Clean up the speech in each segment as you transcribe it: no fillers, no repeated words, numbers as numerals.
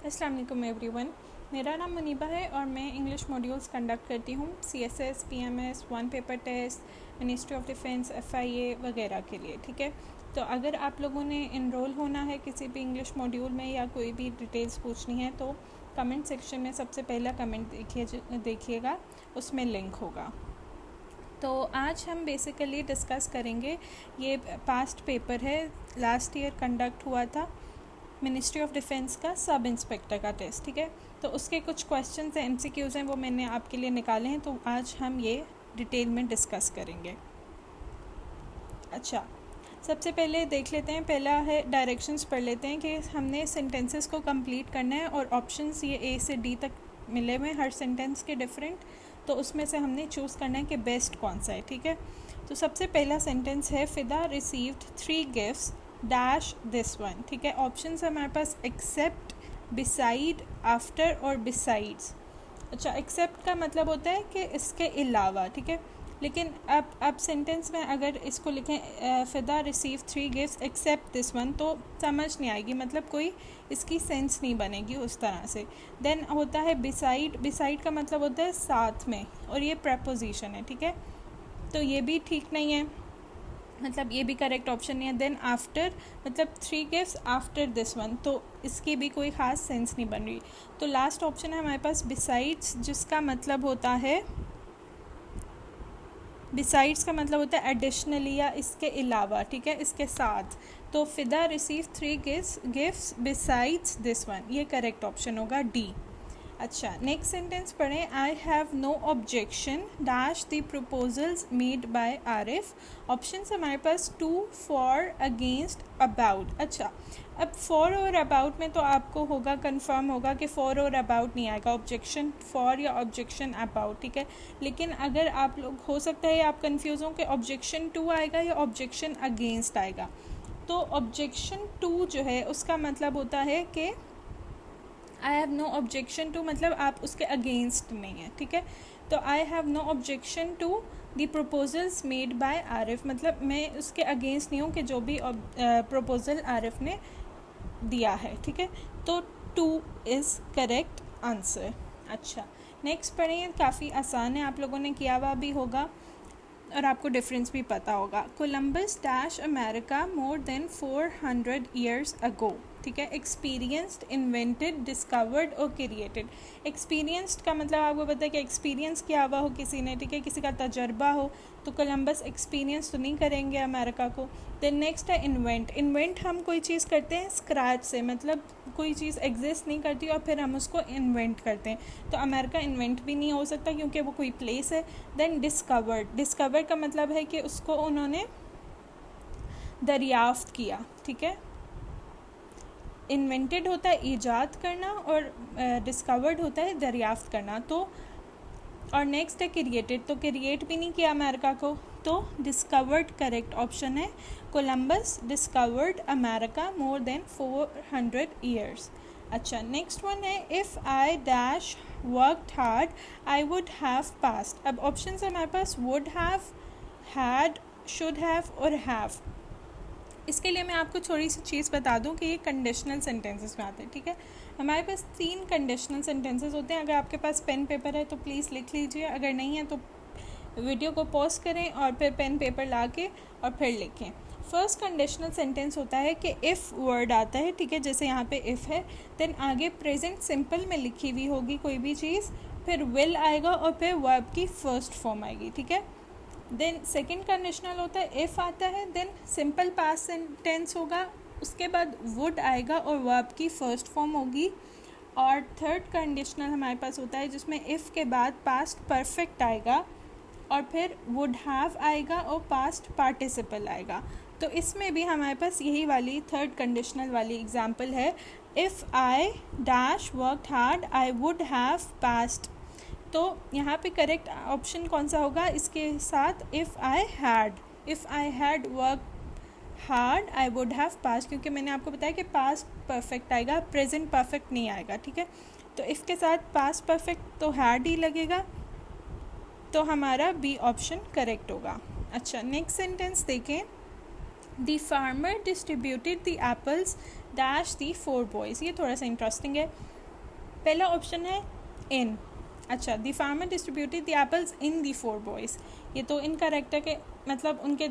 अस्सलाम वालेकुम एवरीवन। मेरा नाम मुनीबा है और मैं इंग्लिश मॉड्यूल्स कंडक्ट करती हूँ CSS, PMS, one paper test, ministry of defence, FIA वगैरह के लिए। ठीक है, तो अगर आप लोगों ने इनरोल होना है किसी भी इंग्लिश मॉड्यूल में या कोई भी डिटेल्स पूछनी है तो कमेंट सेक्शन में सबसे पहला कमेंट देखिएगा, उसमें लिंक होगा। तो आज हम बेसिकली डिस्कस करेंगे, ये पास्ट पेपर है, लास्ट ईयर कंडक्ट हुआ था मिनिस्ट्री ऑफ डिफेंस का सब इंस्पेक्टर का टेस्ट। ठीक है, तो उसके कुछ क्वेश्चंस हैं, MCQs हैं, वो मैंने आपके लिए निकाले हैं, तो आज हम ये डिटेल में डिस्कस करेंगे। अच्छा, सबसे पहले देख लेते हैं, पहला है डायरेक्शंस पढ़ लेते हैं कि हमने सेंटेंसेस को कंप्लीट करना है और ऑप्शंस ये A से D तक मिले हुए हर सेंटेंस के डिफरेंट, तो उसमें से हमने चूज़ करना है कि बेस्ट कौन सा है। ठीक है, तो सबसे पहला सेंटेंस है फिदा received 3 gifts dash this one. ठीक है, ऑप्शंस है हमारे पास एक्सेप्ट, बिसाइड, आफ्टर और बिसाइड्स। अच्छा, एक्सेप्ट का मतलब होता है कि इसके अलावा। ठीक है, लेकिन अब सेंटेंस में अगर इसको लिखें Fida receive 3 gifts except this one, तो समझ नहीं आएगी, मतलब कोई इसकी सेंस नहीं बनेगी उस तरह से। देन होता है बिसाइड, बिसाइड का मतलब होता है साथ में, और ये प्रपोजिशन है। ठीक है, तो ये भी ठीक नहीं है, मतलब ये भी करेक्ट ऑप्शन नहीं है। देन आफ्टर मतलब 3 गिफ्ट्स आफ्टर दिस वन, तो इसकी भी कोई ख़ास सेंस नहीं बन रही। तो लास्ट ऑप्शन है हमारे पास बिसाइड्स, जिसका मतलब होता है, बिसाइड्स का मतलब होता है एडिशनली या इसके अलावा। ठीक है, इसके साथ। तो Fida receive 3 gifts besides this one, ये करेक्ट ऑप्शन होगा D। अच्छा, नेक्स्ट सेंटेंस पढ़ें। I have no objection dash the proposals made by Arif. Option हमारे पास 2, फॉर, अगेंस्ट, अबाउट। अच्छा, अब फॉर और अबाउट में तो आपको होगा, कंफर्म होगा कि फॉर और अबाउट नहीं आएगा, ऑब्जेक्शन फॉर या ऑब्जेक्शन अबाउट। ठीक है, लेकिन अगर आप लोग, हो सकता है आप कंफ्यूज हों कि ऑब्जेक्शन 2 आएगा या ऑब्जेक्शन अगेंस्ट आएगा। तो ऑब्जेक्शन 2 जो है उसका मतलब होता है कि I have no objection to, मतलब आप उसके अगेंस्ट नहीं है। ठीक है, तो I have no objection to the proposals made by Arif, मतलब मैं उसके अगेंस्ट नहीं हूँ कि जो भी प्रपोजल आरिफ ने दिया है। ठीक है, तो 2 इज़ करेक्ट आंसर। अच्छा, नेक्स्ट पढ़ें, काफ़ी आसान है, आप लोगों ने किया हुआ भी होगा और आपको डिफरेंस भी पता होगा। Columbus dash America more than 400 years ago. ठीक है, एक्सपीरियंस्ड, इन्वेंटेड, डिस्कवर्ड और क्रिएटेड। एक्सपीरियंस्ड का मतलब आपको पता है कि एक्सपीरियंस किया हुआ हो किसी ने। ठीक है, किसी का तजर्बा हो, तो कोलंबस एक्सपीरियंस तो नहीं करेंगे अमेरिका को। देन नेक्स्ट है इन्वेंट। इन्वेंट हम कोई चीज़ करते हैं स्क्रैच से, मतलब कोई चीज़ एग्जिस्ट नहीं करती और फिर हम उसको इन्वेंट करते हैं, तो अमेरिका इन्वेंट भी नहीं हो सकता क्योंकि वो कोई प्लेस है। देन डिस्कवर्ड, डिस्कवर का मतलब है कि उसको उन्होंने दरियाफ्त किया। ठीक है, इन्वेंटेड होता है ईजाद करना और डिस्कवर्ड होता है दरियाफ्त करना। तो और नेक्स्ट है क्रिएटेड, तो क्रिएट भी नहीं किया अमेरिका को, तो डिस्कवर्ड करेक्ट ऑप्शन है। Columbus discovered America more than 400 years. अच्छा, नेक्स्ट वन है if I dash worked hard I would have passed. अब ऑप्शन है हमारे पास would have, had, should have और हैव। इसके लिए मैं आपको थोड़ी सी चीज़ बता दूं कि ये कंडीशनल सेंटेंसेस में आते हैं। ठीक है, हमारे पास 3 कंडीशनल सेंटेंसेस होते हैं। अगर आपके पास पेन पेपर है तो प्लीज़ लिख लीजिए, अगर नहीं है तो वीडियो को पॉज करें और फिर पेन पेपर ला के और फिर लिखें। फर्स्ट कंडीशनल सेंटेंस होता है कि इफ़ वर्ड आता है। ठीक है, जैसे यहाँ पे इफ़ है, देन आगे प्रेजेंट सिंपल में लिखी हुई होगी कोई भी चीज़, फिर विल आएगा और फिर वर्ब की फर्स्ट फॉर्म आएगी। ठीक है, देन सेकेंड कंडीशनल होता है इफ़ आता है, देन सिंपल पास्ट सेंटेंस होगा, उसके बाद वुड आएगा और वर्ब की फर्स्ट फॉर्म होगी। और थर्ड कंडीशनल हमारे पास होता है जिसमें इफ़ के बाद पास्ट परफेक्ट आएगा और फिर वुड हैव आएगा और पास्ट पार्टिसिपल आएगा। तो इसमें भी हमारे पास यही वाली थर्ड कंडीशनल वाली एग्जाम्पल है, if I dash worked hard I would have past. तो यहाँ पे करेक्ट ऑप्शन कौन सा होगा इसके साथ, if I had work hard I would have past, क्योंकि मैंने आपको बताया कि पास्ट परफेक्ट आएगा, प्रेजेंट परफेक्ट नहीं आएगा। ठीक है, तो इफ़ के साथ पास्ट परफेक्ट तो हैड ही लगेगा, तो हमारा B ऑप्शन करेक्ट होगा। अच्छा, नेक्स्ट सेंटेंस देखें, the farmer distributed the apples dash the 4 boys. ये थोड़ा सा इंटरेस्टिंग है। पहला ऑप्शन है इन। अच्छा, the farmer distributed the apples in the 4 boys. ये तो इनकरेक्ट है कि मतलब उनके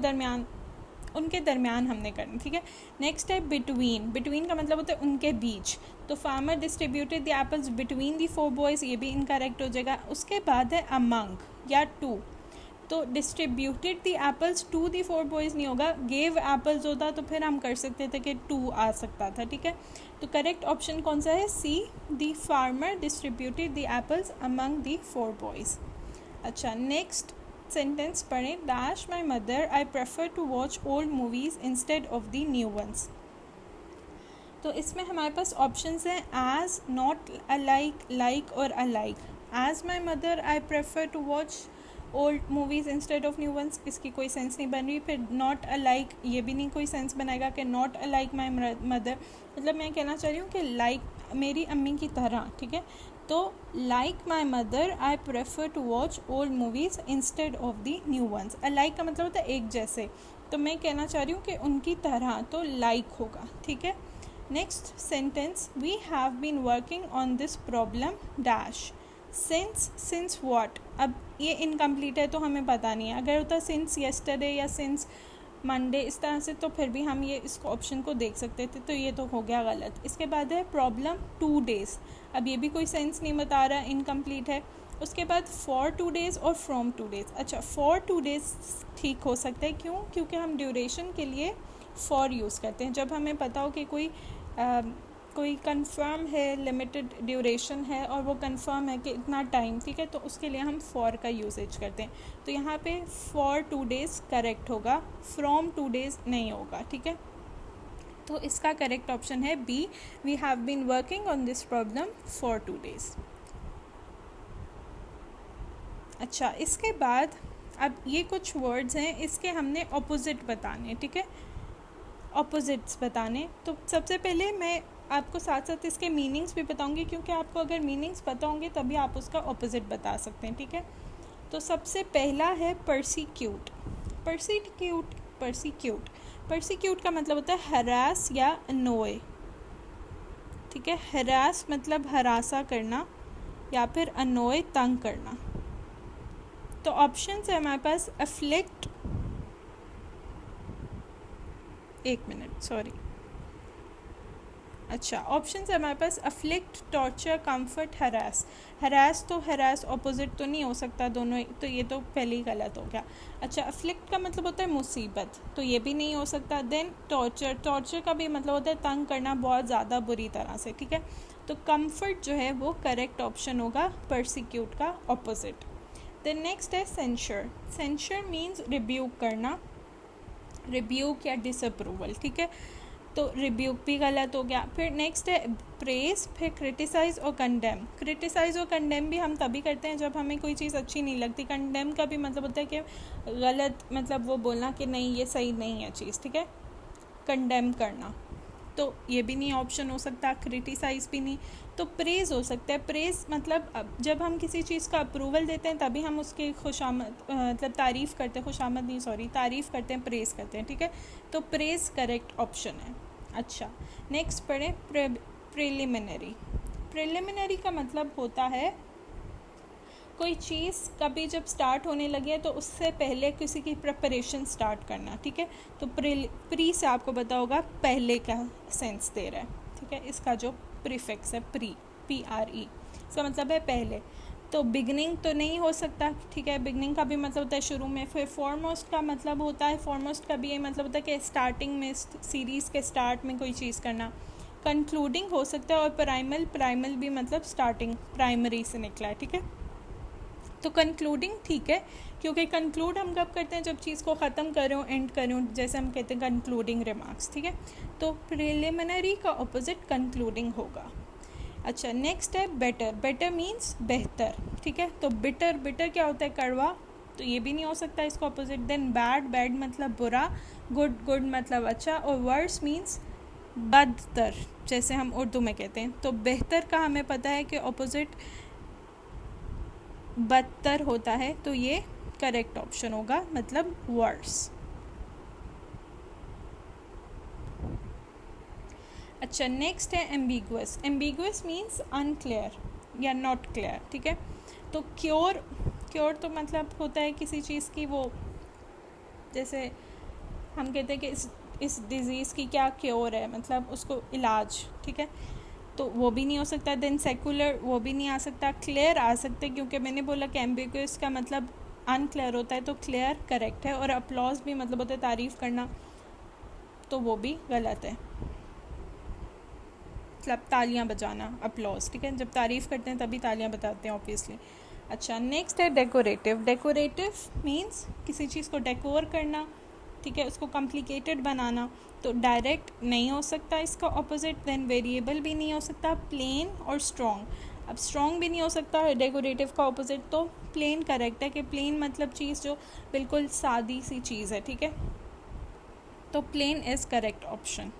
दरमियान हमने करना, ठीक है। नेक्स्ट है बिटवीन। बिटवीन का मतलब होता है उनके बीच, तो farmer distributed the apples between the 4 boys, ये भी इनकरेक्ट हो जाएगा। उसके बाद है अमंग या टू, तो distributed the apples to the 4 boys नहीं होगा, गेव एप्पल्स होता तो फिर हम कर सकते थे कि टू आ सकता था, ठीक है। तो करेक्ट ऑप्शन कौन सा है? C, the farmer distributed the apples among the 4 boys. अच्छा, नेक्स्ट सेंटेंस पढ़ें। Dash my mother I prefer to watch old movies instead of the new ones. तो इसमें हमारे पास ऑप्शंस हैं एज, नॉट अलाइक, लाइक और alike. As my mother I prefer to watch old movies instead of new ones, इसकी कोई sense नहीं बन रही। फिर नॉट अलाइक, ये भी नहीं कोई सेंस बनाएगा कि नॉट अलाइक माई मदर, मतलब मैं कहना चाह रही हूँ कि लाइक मेरी अम्मी की तरह, ठीक है। तो like my mother I prefer to watch old movies instead of the new ones. Alike का मतलब होता है एक जैसे, तो मैं कहना चाह रही हूँ कि उनकी तरह, तो लाइक होगा, ठीक है। Next sentence, we have been working on this problem dash since what. अब ये इनकम्प्लीट है तो हमें पता नहीं है, अगर होता सिंस येस्टरडे या सिंस मंडे इस तरह से तो फिर भी हम ये इसको ऑप्शन को देख सकते थे, तो ये तो हो गया गलत। इसके बाद है प्रॉब्लम 2 डेज़, अब ये भी कोई सेंस नहीं बता रहा, इनकम्प्लीट है। उसके बाद फॉर 2 डेज़ और फ्रॉम 2 डेज़। अच्छा, फॉर 2 डेज़ ठीक हो सकता है, क्यों? क्योंकि हम ड्यूरेशन के लिए फॉर यूज़ करते हैं, जब हमें पता हो कि कोई कंफर्म है, लिमिटेड ड्यूरेशन है और वो कंफर्म है कि इतना टाइम, ठीक है, तो उसके लिए हम फॉर का यूसेज करते हैं। तो यहाँ पे फॉर 2 डेज़ करेक्ट होगा, फ्रॉम 2 डेज़ नहीं होगा, ठीक है। तो इसका करेक्ट ऑप्शन है B, we have been working on this problem for 2 days. अच्छा, इसके बाद अब ये कुछ वर्ड्स हैं, इसके हमने ऑपोजिट बताने, ठीक है, ऑपोजिट्स बताने। तो सबसे पहले मैं आपको साथ साथ इसके मीनिंग्स भी बताऊंगी, क्योंकि आपको अगर मीनिंग्स पता होंगे तभी आप उसका ऑपोजिट बता सकते हैं, ठीक है। तो सबसे पहला है परसिक्यूट। परसिक्यूट का मतलब होता है हरास या अनोय, ठीक है। हरास मतलब हरासा करना या फिर अनोय तंग करना। तो ऑप्शन है हमारे पास अफ्लिक्ट, एक मिनट सॉरी, अच्छा, ऑप्शन है हमारे पास afflict, torture, comfort, harass. Harass तो हरास ऑपोजिट तो नहीं हो सकता दोनों, तो ये तो पहले ही गलत हो गया। अच्छा, अफ्लिक्ट का मतलब होता है मुसीबत, तो ये भी नहीं हो सकता। देन टॉर्चर का भी मतलब होता है तंग करना बहुत ज़्यादा बुरी तरह से, ठीक है। तो कंफर्ट जो है वो करेक्ट ऑप्शन होगा परसिक्यूट का ऑपोजिट। देन नेक्स्ट है सेंशर मीन्स रिब्यूक करना, रिब्यूक या डिसअप्रूवल, ठीक है। तो रिब्यूक भी गलत हो गया। फिर नेक्स्ट है प्रेज, फिर क्रिटिसाइज और कंडेम। क्रिटिसाइज और कंडेम भी हम तभी करते हैं जब हमें कोई चीज़ अच्छी नहीं लगती। कंडेम का भी मतलब होता है कि गलत, मतलब वो बोलना कि नहीं ये सही नहीं है चीज़, ठीक है, कंडेम करना। तो ये भी नहीं ऑप्शन हो सकता, क्रिटिसाइज भी नहीं। तो प्रेज हो सकता है। प्रेज मतलब जब हम किसी चीज़ का अप्रूवल देते हैं तभी हम उसकी खुशामद मतलब तारीफ़ करते हैं, खुशामद नहीं सॉरी, तारीफ़ करते हैं, प्रेज करते हैं, ठीक है। तो प्रेज करेक्ट ऑप्शन है। अच्छा, नेक्स्ट पढ़ें प्रिलिमिनरी। प्रिलिमिनरी का मतलब होता है कोई चीज़ कभी जब स्टार्ट होने लगे तो उससे पहले किसी की प्रिपरेशन स्टार्ट करना, ठीक है। तो प्री से आपको पता होगा पहले का सेंस दे रहा है, ठीक है। इसका जो प्रीफिक्स है प्री, PRE, इसका मतलब है पहले। तो बिगनिंग तो नहीं हो सकता, ठीक है, बिगनिंग का भी मतलब होता है शुरू में। फिर फॉरमोस्ट का मतलब होता है, फॉरमोस्ट का भी ये मतलब होता है कि स्टार्टिंग में, सीरीज़ के स्टार्ट में कोई चीज़ करना। कंक्लूडिंग हो सकता है। और प्राइमल भी मतलब स्टार्टिंग, प्राइमरी से निकला है, ठीक है। तो कंक्लूडिंग ठीक है, क्योंकि कंक्लूड हम कब करते हैं, जब चीज़ को ख़त्म करूँ, एंड करूँ, जैसे हम कहते हैं कंक्लूडिंग रिमार्क्स, ठीक है। तो प्रिलिमिनरी का ऑपोजिट कंक्लूडिंग होगा। अच्छा, नेक्स्ट है बेटर मीन्स बेहतर, ठीक है। तो बिटर क्या होता है, कड़वा, तो ये भी नहीं हो सकता इसका ऑपोजिट। देन बैड मतलब बुरा, गुड मतलब अच्छा, और वर्स मीन्स बदतर, जैसे हम उर्दू में कहते हैं। तो बेहतर का हमें पता है कि ऑपोजिट बदतर होता है, तो ये करेक्ट ऑप्शन होगा, मतलब वर्स। अच्छा, नेक्स्ट है एम्बिगुअस। एम्बिगुअस मीन्स अनक्लियर या नॉट क्लियर, ठीक है। तो क्योर, क्योर तो मतलब होता है किसी चीज़ की वो, जैसे हम कहते हैं कि इस डिज़ीज़ की क्या क्योर है, मतलब उसको इलाज, ठीक है, तो वो भी नहीं हो सकता। देन सेकुलर, वो भी नहीं आ सकता। क्लियर आ सकते, क्योंकि मैंने बोला कि एम्बिगुअस का मतलब अनक्लियर होता है, तो क्लियर करेक्ट है। और अपलॉज भी मतलब होता है तारीफ़ करना, तो वो भी गलत है, मतलब तालियां बजाना, अपलॉज, ठीक है, जब तारीफ़ करते हैं तभी तालियां बजाते हैं ऑब्वियसली। अच्छा, नेक्स्ट है डेकोरेटिव। डेकोरेटिव मीन्स किसी चीज़ को डेकोर करना, ठीक है, उसको कॉम्प्लिकेटेड बनाना। तो डायरेक्ट नहीं हो सकता इसका ऑपोजिट, देन वेरिएबल भी नहीं हो सकता, प्लेन और स्ट्रॉन्ग। अब स्ट्रॉन्ग भी नहीं हो सकता डेकोरेटिव का ऑपोजिट, तो प्लेन करेक्ट है, कि प्लेन मतलब चीज़ जो बिल्कुल सादी सी चीज़ है, ठीक है, तो प्लेन इज़ करेक्ट ऑप्शन।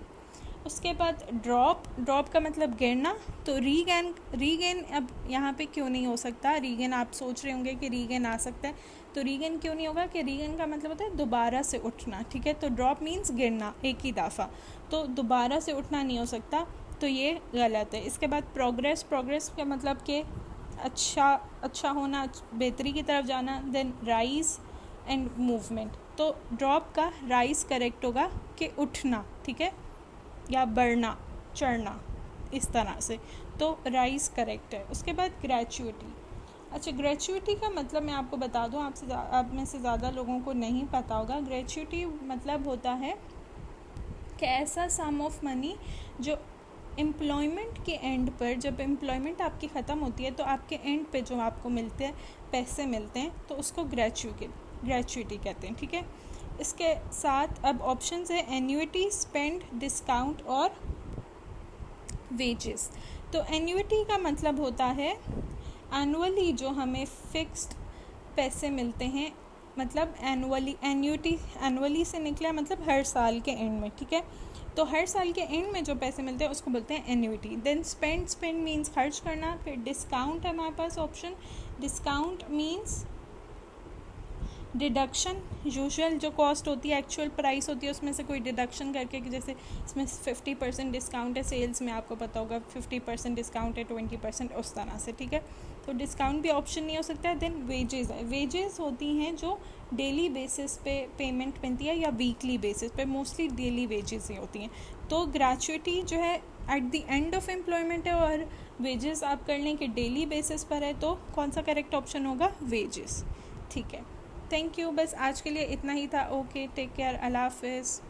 उसके बाद ड्रॉप, ड्रॉप का मतलब गिरना। तो रीगेन, रीगेन अब यहाँ पे क्यों नहीं हो सकता रीगेन, आप सोच रहे होंगे कि रीगेन आ सकता है, तो रीगेन क्यों नहीं होगा, कि रीगेन का मतलब होता है दोबारा से उठना, ठीक है, तो ड्रॉप मीन्स गिरना एक ही दफ़ा, तो दोबारा से उठना नहीं हो सकता, तो ये गलत है। इसके बाद प्रोग्रेस, प्रोग्रेस का मतलब कि अच्छा होना, बेहतरी की तरफ जाना। देन राइज एंड मूवमेंट, तो ड्रॉप का राइज करेक्ट होगा कि उठना, ठीक है, या बढ़ना, चढ़ना, इस तरह से, तो राइज करेक्ट है। उसके बाद ग्रेचुइटी। अच्छा, ग्रेचुइटी का मतलब मैं आपको बता दूं, आप में से ज़्यादा लोगों को नहीं पता होगा। ग्रेचुइटी मतलब होता है कि ऐसा सम ऑफ मनी जो एम्प्लॉयमेंट के एंड पर, जब एम्प्लॉयमेंट आपकी ख़त्म होती है तो आपके एंड पे जो आपको मिलते हैं, पैसे मिलते हैं, तो उसको ग्रेचुइटी कहते हैं, ठीक है। इसके साथ अब ऑप्शंस है एन्युइटी, स्पेंड, डिस्काउंट और वेजेस। तो एन्युइटी का मतलब होता है एनुअली जो हमें फिक्स्ड पैसे मिलते हैं, मतलब एनुअली, एन्युइटी एनुअली से निकला है, मतलब हर साल के एंड में, ठीक है, तो हर साल के एंड में जो पैसे मिलते हैं उसको बोलते हैं annuity. Then spend, spend means खर्च करना। फिर डिस्काउंट है हमारे पास option, discount means deduction, usual जो कॉस्ट होती है, एक्चुअल प्राइस होती है, उसमें से कोई डिडक्शन करके, कि जैसे इसमें 50% डिस्काउंट है, सेल्स में आपको पता होगा 50% डिस्काउंट है, 20% उस तरह से, ठीक है, तो डिस्काउंट भी ऑप्शन नहीं हो सकता है। देन वेजेस है, वेजेस होती हैं जो डेली बेसिस पे पेमेंट मिलती है या वीकली बेसिस पे, मोस्टली डेली वेजेस ही होती हैं। तो ग्रेचुइटी जो है at the end of employment है, और वेजेस आप कर लें कि डेली बेसिस पर है, तो कौन सा करेक्ट ऑप्शन होगा, वेजेस, ठीक है। थैंक यू, बस आज के लिए इतना ही था। ओके, टेक केयर, अल्लाह हाफिज़।